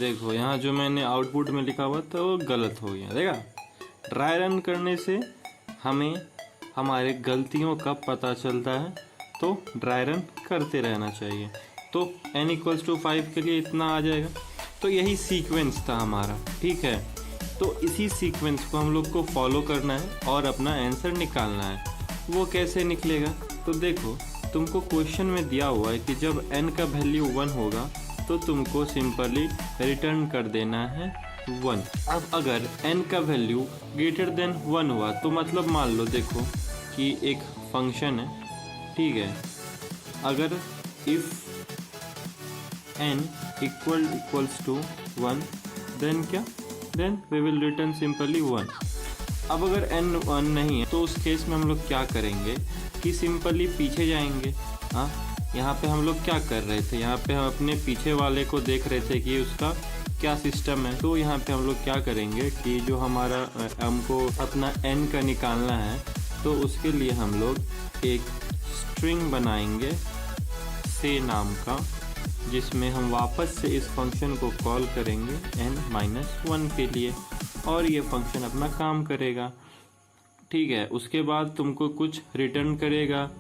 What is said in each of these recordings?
देखो यहाँ जो मैंने आउटपुट में लिखा हुआ था वो गलत हो गया। देखा, ट्राई रन करने से हमें हमारे गलतियों का पता चलता है, तो ड्राई रन करते रहना चाहिए। तो n=5 के लिए इतना आ जाएगा। तो यही सीक्वेंस था हमारा, ठीक है। तो इसी सीक्वेंस को हम लोग को फॉलो करना है और अपना आंसर निकालना है। वो कैसे निकलेगा? तो देखो, तुमको क्वेश्चन में दिया हुआ है कि जब n का वैल्यू 1 होगा तो तुमको सिंपली रिटर्न कर देना है 1। अब अगर n का वैल्यू ग्रेटर देन 1 हुआ तो मतलब मान लो, देखो कि एक फंक्शन है, ठीक है। अगर if n equals to 1 then क्या, then we will return simply 1। अब अगर n 1 नहीं है तो उस केस में हम लोग क्या करेंगे कि सिंपली पीछे जाएंगे। हाँ, यहाँ पे हम लोग क्या कर रहे थे, यहाँ पे हम अपने पीछे वाले को देख रहे थे कि उसका क्या सिस्टम है। तो यहाँ पे हम लोग क्या करेंगे कि जो हमारा हमको अपना n का निकालना है, तो उसके लिए हम लोग एक स्ट्रिंग बनाएंगे से नाम का, जिसमें हम वापस से इस फंक्शन को कॉल करेंगे n-1 के लिए, और ये फंक्शन अपना काम करेगा, ठीक है। उसके बाद तुमको कुछ रिटर्न करेगा।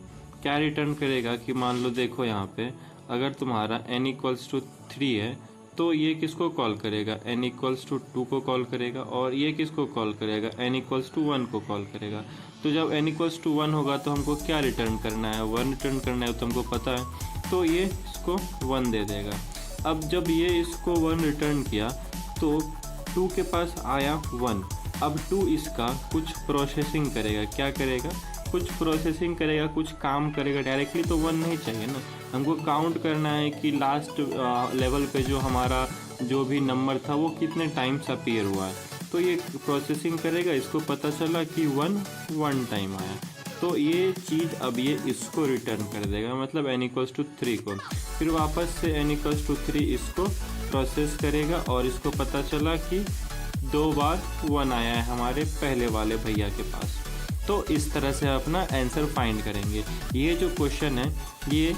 क्या रिटर्न करेगा कि मान लो, देखो यहाँ पे अगर तुम्हारा n=3 है तो ये किसको कॉल करेगा, n=2 को कॉल करेगा, और ये किसको कॉल करेगा, n=1 को कॉल करेगा। तो जब n=1 होगा तो हमको क्या रिटर्न करना है, 1 रिटर्न करना है, तो हमको पता है। तो ये इसको 1 दे देगा। अब जब ये इसको 1 रिटर्न किया तो 2 के पास आया 1। अब 2 इसका कुछ प्रोसेसिंग करेगा। क्या करेगा? कुछ प्रोसेसिंग करेगा, कुछ काम करेगा। डायरेक्टली तो 1 नहीं चाहिए ना, हमको काउंट करना है कि लास्ट लेवल पे जो हमारा जो भी नंबर था वो कितने टाइम्स अपीयर हुआ है। तो ये प्रोसेसिंग करेगा, इसको पता चला कि 1 टाइम आया, तो ये चीज़ अब ये इसको रिटर्न कर देगा, मतलब n=3 को। फिर वापस से n=3 इसको प्रोसेस करेगा, और इसको पता चला कि 2 बार 1 आया है हमारे पहले वाले भैया के पास। तो इस तरह से अपना आंसर फाइंड करेंगे। ये जो क्वेश्चन है ये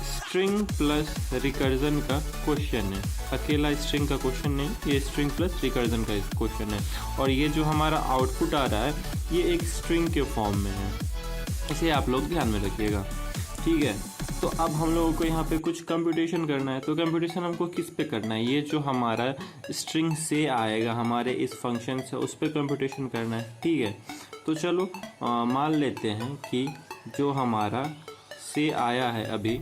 स्ट्रिंग प्लस रिकर्जन का क्वेश्चन है, अकेला स्ट्रिंग का क्वेश्चन नहीं, ये स्ट्रिंग प्लस रिकर्जन का क्वेश्चन है। और ये जो हमारा आउटपुट आ रहा है ये एक स्ट्रिंग के फॉर्म में है, इसे आप लोग ध्यान में रखिएगा, ठीक है। तो अब हम लोगों को यहाँ पे कुछ कंप्यूटेशन करना है। तो कंप्यूटेशन हमको किस पे करना है, ये जो हमारा स्ट्रिंग से आएगा हमारे इस फंक्शन से, उस पर कंप्यूटेशन करना है, ठीक है। तो चलो मान लेते हैं कि जो हमारा से आया है अभी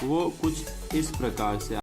वो कुछ इस प्रकार से